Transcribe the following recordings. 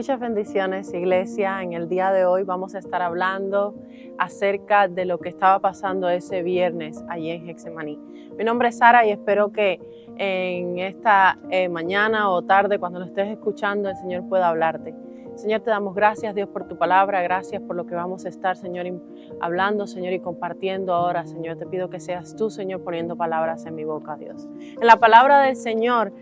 Muchas bendiciones, iglesia. En el día de hoy vamos a estar hablando acerca de lo que estaba pasando ese viernes allí en Getsemaní. Mi nombre es Sara y espero que en esta mañana o tarde, cuando lo estés escuchando, el Señor pueda hablarte. Señor, te damos gracias, Dios, por tu palabra. Gracias por lo que vamos a estar, Señor, hablando, Señor, y compartiendo ahora, Señor. Te pido que seas tú, Señor, poniendo palabras en mi boca, Dios. En la palabra del Señor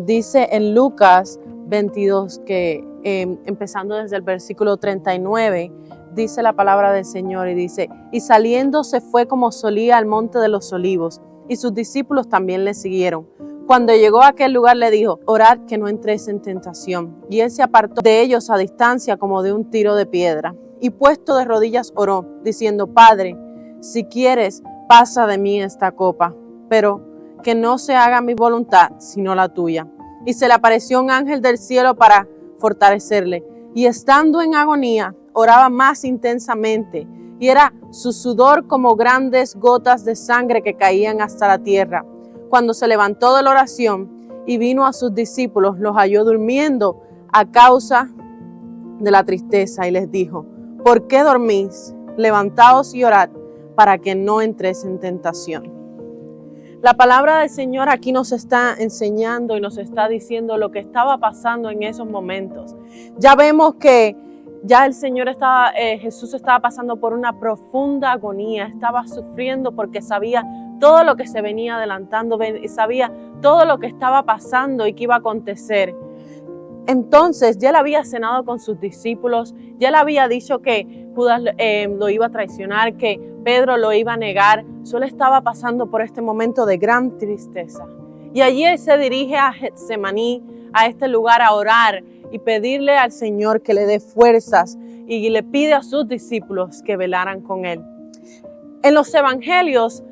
dice en Lucas 22 que empezando desde el versículo 39, dice la palabra del Señor y dice: y saliendo se fue como solía al monte de los olivos, y sus discípulos también le siguieron. Cuando llegó a aquel lugar le dijo: orad que no entréis en tentación. Y él se apartó de ellos a distancia como de un tiro de piedra, y puesto de rodillas oró, diciendo: Padre, si quieres, pasa de mí esta copa, pero que no se haga mi voluntad, sino la tuya. Y se le apareció un ángel del cielo para fortalecerle, y estando en agonía, oraba más intensamente, y era su sudor como grandes gotas de sangre que caían hasta la tierra. Cuando se levantó de la oración y vino a sus discípulos, los halló durmiendo a causa de la tristeza, y les dijo: ¿por qué dormís? Levantaos y orad para que no entréis en tentación. La palabra del Señor aquí nos está enseñando y nos está diciendo lo que estaba pasando en esos momentos. Ya vemos que ya el Señor Jesús estaba pasando por una profunda agonía, estaba sufriendo porque sabía todo lo que se venía adelantando, sabía todo lo que estaba pasando y que iba a acontecer. Entonces ya él había cenado con sus discípulos, ya él había dicho que Judas lo iba a traicionar, que Pedro lo iba a negar. Solo estaba pasando por este momento de gran tristeza. Y allí él se dirige a Getsemaní, a este lugar, a orar y pedirle al Señor que le dé fuerzas, y le pide a sus discípulos que velaran con él. En los evangelios,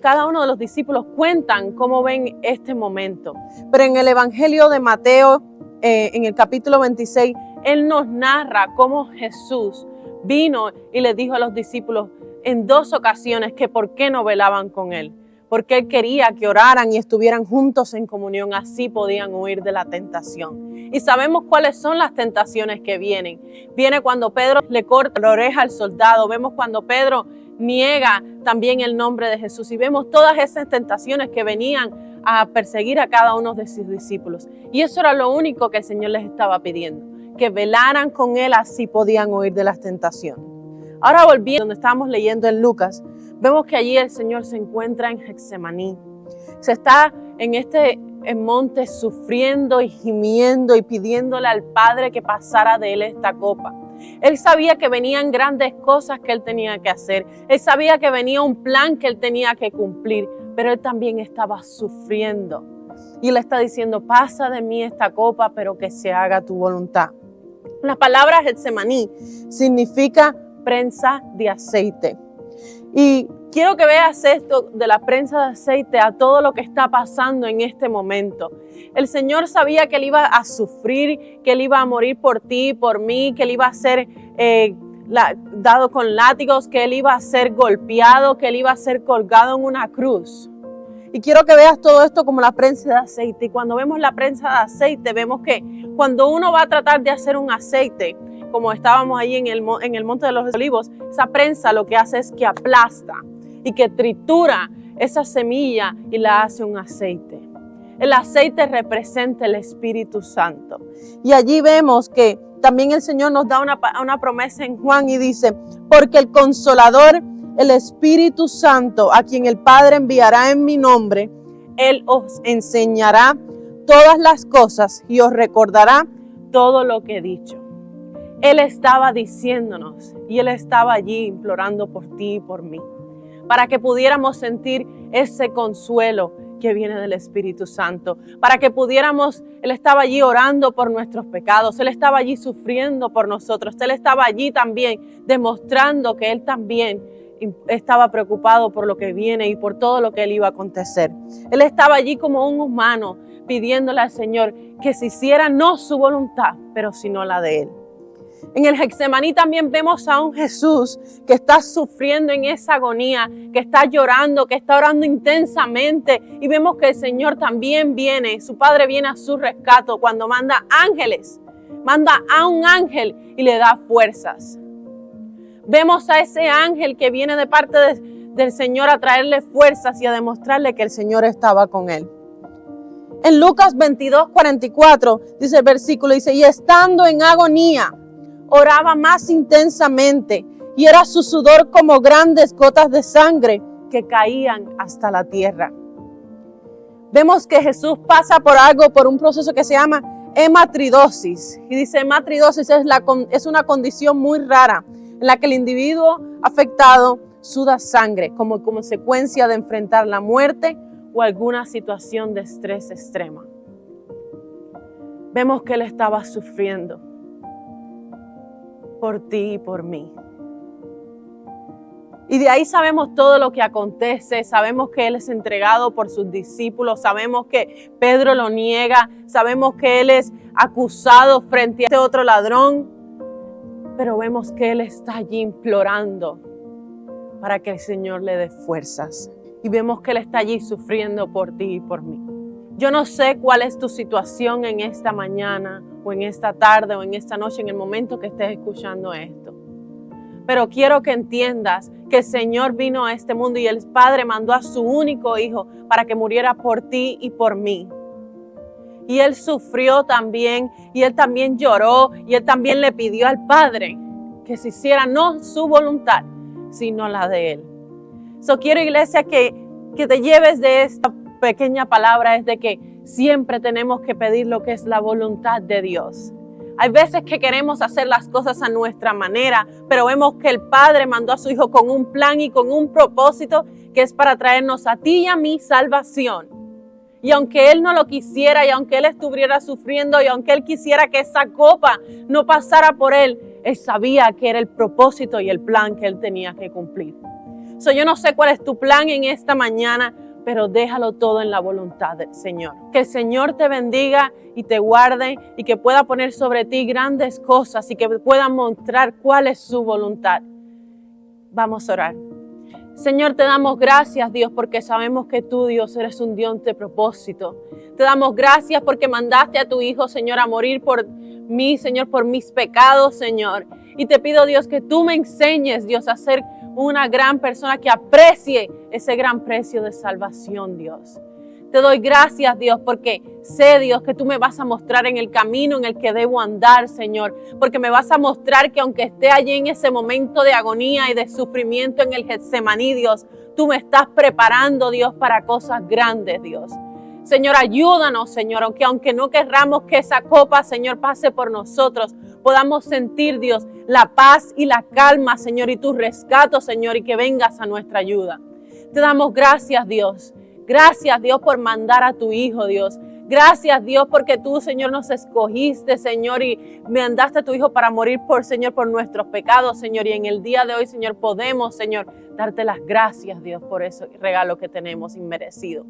cada uno de los discípulos cuentan cómo ven este momento. Pero en el evangelio de Mateo, en el capítulo 26, él nos narra cómo Jesús vino y le dijo a los discípulos en 2 ocasiones que por qué no velaban con él. Porque él quería que oraran y estuvieran juntos en comunión, así podían huir de la tentación. Y sabemos cuáles son las tentaciones que vienen. Viene cuando Pedro le corta la oreja al soldado, vemos cuando Pedro niega también el nombre de Jesús, y vemos todas esas tentaciones que venían a perseguir a cada uno de sus discípulos. Y eso era lo único que el Señor les estaba pidiendo, que velaran con él, así podían huir de las tentaciones. Ahora volviendo donde estábamos leyendo en Lucas, vemos que allí el Señor se encuentra en Getsemaní. Se está en este monte sufriendo y gimiendo y pidiéndole al Padre que pasara de él esta copa. Él sabía que venían grandes cosas que él tenía que hacer. Él sabía que venía un plan que él tenía que cumplir, pero él también estaba sufriendo. Y él está diciendo: pasa de mí esta copa, pero que se haga tu voluntad. La palabra Getsemaní significa prensa de aceite. Y quiero que veas esto de la prensa de aceite a todo lo que está pasando en este momento. El Señor sabía que él iba a sufrir, que él iba a morir por ti, por mí, que él iba a ser dado con látigos, que él iba a ser golpeado, que él iba a ser colgado en una cruz. Y quiero que veas todo esto como la prensa de aceite. Y cuando vemos la prensa de aceite, vemos que cuando uno va a tratar de hacer un aceite, como estábamos ahí en el monte de los olivos, esa prensa lo que hace es que aplasta y que tritura esa semilla y la hace un aceite. El aceite representa el Espíritu Santo. Y allí vemos que también el Señor nos da una promesa en Juan y dice: porque el Consolador, el Espíritu Santo, a quien el Padre enviará en mi nombre, Él os enseñará todas las cosas y os recordará todo lo que he dicho. Él estaba diciéndonos y Él estaba allí implorando por ti y por mí, para que pudiéramos sentir ese consuelo que viene del Espíritu Santo, para que pudiéramos, Él estaba allí orando por nuestros pecados, Él estaba allí sufriendo por nosotros, Él estaba allí también demostrando que Él también estaba preocupado por lo que viene y por todo lo que Él iba a acontecer. Él estaba allí como un humano pidiéndole al Señor que se hiciera no su voluntad, pero sino la de Él. En el Getsemaní también vemos a un Jesús que está sufriendo en esa agonía, que está llorando, que está orando intensamente, y vemos que el Señor también viene, su Padre viene a su rescate cuando manda ángeles. manda a un ángel y le da fuerzas. Vemos a ese ángel que viene de parte del Señor a traerle fuerzas y a demostrarle que el Señor estaba con él. En Lucas 22:44 dice el versículo, dice, y estando en agonía, oraba más intensamente, y era su sudor como grandes gotas de sangre que caían hasta la tierra. Vemos que Jesús pasa por un proceso que se llama hematridosis. Y dice, hematridosis es una condición muy rara en la que el individuo afectado suda sangre como consecuencia de enfrentar la muerte o alguna situación de estrés extrema. Vemos que Él estaba sufriendo por ti y por mí. Y de ahí sabemos todo lo que acontece, sabemos que Él es entregado por sus discípulos, sabemos que Pedro lo niega, sabemos que Él es acusado frente a este otro ladrón, pero vemos que Él está allí implorando para que el Señor le dé fuerzas. Y vemos que Él está allí sufriendo por ti y por mí. Yo no sé cuál es tu situación en esta mañana, o en esta tarde, o en esta noche, en el momento que estés escuchando esto. Pero quiero que entiendas que el Señor vino a este mundo y el Padre mandó a su único Hijo para que muriera por ti y por mí. Y Él sufrió también, y Él también lloró, y Él también le pidió al Padre que se hiciera no su voluntad, sino la de Él. Quiero, iglesia, que te lleves de esta pequeña palabra, es de que siempre tenemos que pedir lo que es la voluntad de Dios. Hay veces que queremos hacer las cosas a nuestra manera, pero vemos que el Padre mandó a su Hijo con un plan y con un propósito que es para traernos a ti y a mí salvación. Y aunque Él no lo quisiera, y aunque Él estuviera sufriendo, y aunque Él quisiera que esa copa no pasara por Él, Él sabía que era el propósito y el plan que Él tenía que cumplir. Yo no sé cuál es tu plan en esta mañana, pero déjalo todo en la voluntad del Señor. Que el Señor te bendiga y te guarde y que pueda poner sobre ti grandes cosas y que pueda mostrar cuál es su voluntad. Vamos a orar. Señor, te damos gracias, Dios, porque sabemos que tú, Dios, eres un Dios de propósito. Te damos gracias porque mandaste a tu Hijo, Señor, a morir por mí, Señor, por mis pecados, Señor. Y te pido, Dios, que tú me enseñes, Dios, a ser una gran persona que aprecie ese gran precio de salvación, Dios. Te doy gracias, Dios, porque sé, Dios, que tú me vas a mostrar en el camino en el que debo andar, Señor. Porque me vas a mostrar que aunque esté allí en ese momento de agonía y de sufrimiento en el Getsemaní, Dios, tú me estás preparando, Dios, para cosas grandes, Dios. Señor, ayúdanos, Señor, aunque no querramos que esa copa, Señor, pase por nosotros, podamos sentir, Dios, la paz y la calma, Señor, y tu rescate, Señor, y que vengas a nuestra ayuda. Te damos gracias, Dios. Gracias, Dios, por mandar a tu Hijo, Dios. Gracias, Dios, porque tú, Señor, nos escogiste, Señor, y mandaste a tu Hijo para morir Señor, por nuestros pecados, Señor. Y en el día de hoy, Señor, podemos, Señor, darte las gracias, Dios, por ese regalo que tenemos inmerecido.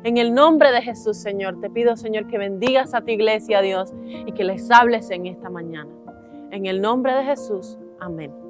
En el nombre de Jesús, Señor, te pido, Señor, que bendigas a tu iglesia, Dios, y que les hables en esta mañana. En el nombre de Jesús, amén.